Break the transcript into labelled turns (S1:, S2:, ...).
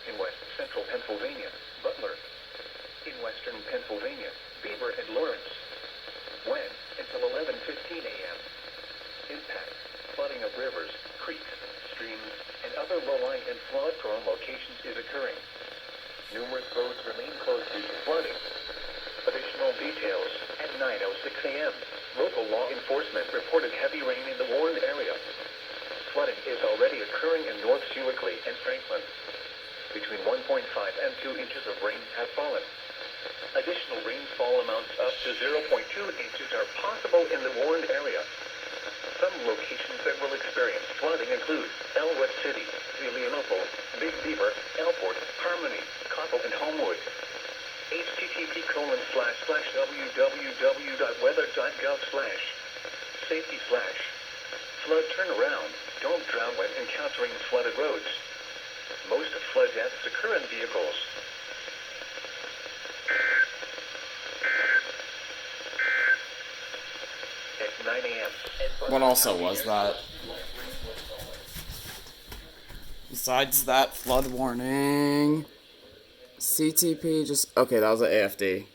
S1: In west central Pennsylvania, Butler. In western Pennsylvania, Beaver and Lawrence. When? Until 11:15 a.m. Impact: flooding of rivers, creeks, streams, and other low-lying and flood-prone locations is occurring. Numerous roads remain closed due to flooding. Additional details: at 9:06 a.m., local law enforcement reported heavy rain in the warned area. Flooding is already occurring in North Sewickley and Franklin. Between 1.5 and 2 inches of rain have fallen. Additional rainfall amounts up to 0.2 inches are possible in the warned area. Some locations that will experience flooding include Elwood City, Zelienople, Big Beaver, Elport, Harmony, Cottle, and Homewood. http://www.weather.gov/safety/flood turnaround. Don't drown when encountering flooded roads. Most flood deaths occur in vehicles. At 9 a.m.
S2: What also was that? Besides that flood warning, CTP just... Okay, that was an AFD.